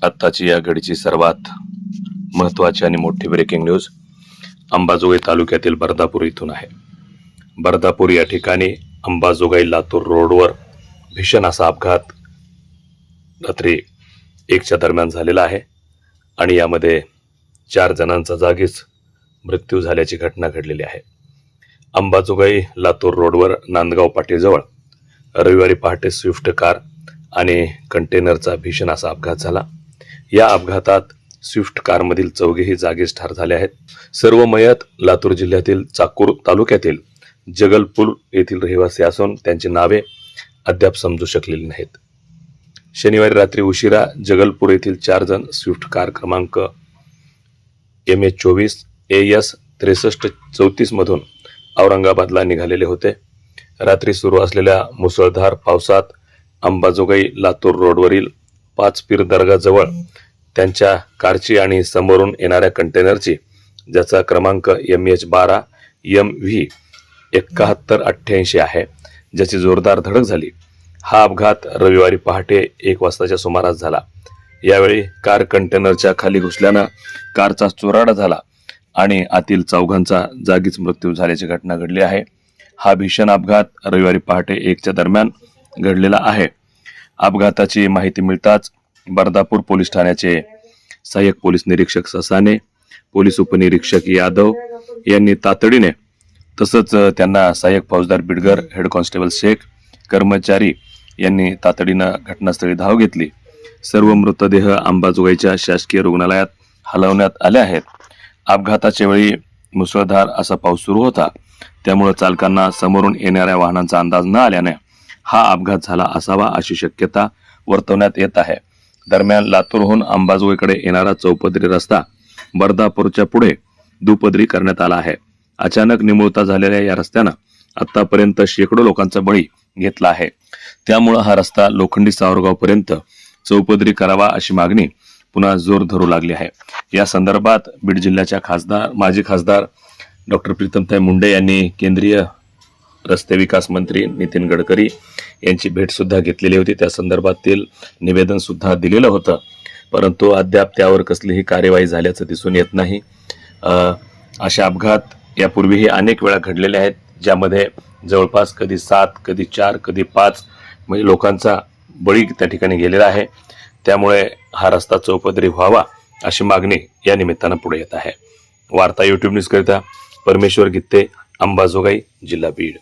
आत्ताची या घडीची सर्वात महत्त्वाची आणि मोठी ब्रेकिंग न्यूज अंबाजोगाई तालुक्यातील बर्दापूर इथून आहे। बर्दापूर या ठिकाणी अंबाजोगाई लातूर रोडवर भीषण असा अपघात रात्री 1च्या दरम्यान झालेला आहे आणि यामध्ये 4 जणांचा जागीच मृत्यू झाल्याची घटना घडलेली आहे। अंबाजोगाई लातूर रोडवर नांदगाव पाटीजवळ रविवारी पहाटे स्विफ्ट कार आणि कंटेनरचा भीषण असा अपघात झाला। या अपघातात स्विफ्ट कारमधील 4घेही जागीच ठार झाले आहेत। सर्व मयत लातूर जिल्ह्यातील चाकूर तालुक्यातील जगलपूर येथील रहिवासी असून त्यांची नावे अद्याप समजू शकलेली नाहीत। शनिवारी रात्री उशिरा जगलपूर येथील 4 जण स्विफ्ट कार क्रमांक MH24 AS 6334 मधून औरंगाबादला निघालेले होते। रात्री सुरू असलेल्या मुसळधार पावसात अंबाजोगाई लातूर रोडवरील 5 पीर दर्गाजवळ त्यांच्या कारची आणि समोरून येणाऱ्या कंटेनरची, ज्याचा क्रमांक MH12 MV 7188 आहे, ज्याची जोरदार धडक झाली। हा अपघात रविवारी पहाटे 1 वाजताच्या सुमारास झाला। यावेळी कार कंटेनरच्या खाली घुसल्यानं कारचा चुराडा झाला आणि आतील 4घांचा जागीच मृत्यू झाल्याची घटना घडली आहे। हा भीषण अपघात रविवारी पहाटे 1च्या दरम्यान घडलेला आहे। अपघाताची माहिती मिळताच बर्दापूर पोलीस ठाण्याचे सहाय्यक पोलीस निरीक्षक ससाने, पोलीस उपनिरीक्षक यादव यांनी तातडीने, तसंच त्यांना सहाय्यक फौजदार बिडगर, हेड कॉन्स्टेबल शेख, कर्मचारी यांनी तातडीनं घटनास्थळी धाव घेतली। सर्व मृतदेह अंबाजोगाईच्या शासकीय रुग्णालयात हलवण्यात आले आहेत। अपघाताच्या वेळी मुसळधार असा पाऊस सुरू होता, त्यामुळे चालकांना समोरून येणाऱ्या वाहनांचा अंदाज न आल्याने हा अपघात झाला असावा अशी शक्यता वर्तवण्यात येत आहे। दरम्यान लातूरहून अंबाजोगाईकडे येणारा चौपदरी रस्ता बर्दापूरच्या पुढे दुपदरी करण्यात आला आहे। अचानक निमुळता झालेल्या या रस्त्यानं आतापर्यंत शेकडो लोकांचा बळी घेतला आहे। त्यामुळे हा रस्ता लोखंडी सावरगाव पर्यंत चौपदरी करावा अशी मागणी पुन्हा जोर धरू लागली आहे। या संदर्भात बीड जिल्ह्याच्या माजी खासदार डॉक्टर प्रीतमताई मुंडे यांनी केंद्रीय रस्ते विकास मंत्री नितीन गडकरी यांची भेट सुद्धा घेतलेली होती। त्या संदर्भातील निवेदन सुद्धा दिलेलं होतं, परंतु अद्याप त्यावर कसलीही कार्यवाही झाल्याचं दिसून येत नाही। अशा अपघात यापूर्वीही अनेक वेळा घडलेले आहेत, ज्यामध्ये जवळपास कधी 7, कधी 4, कधी 5 म्हणजे लोकांचा बळी त्या ठिकाणी गेलेला आहे। त्यामुळे हा रस्ता चौपदरी व्हावा अशी मागणी या निमित्तानं पुढे येत आहे। वार्ता YouTube न्यूज करिता परमेश्वर गित्ते, अंबाजोगाई, जिल्हा बीड।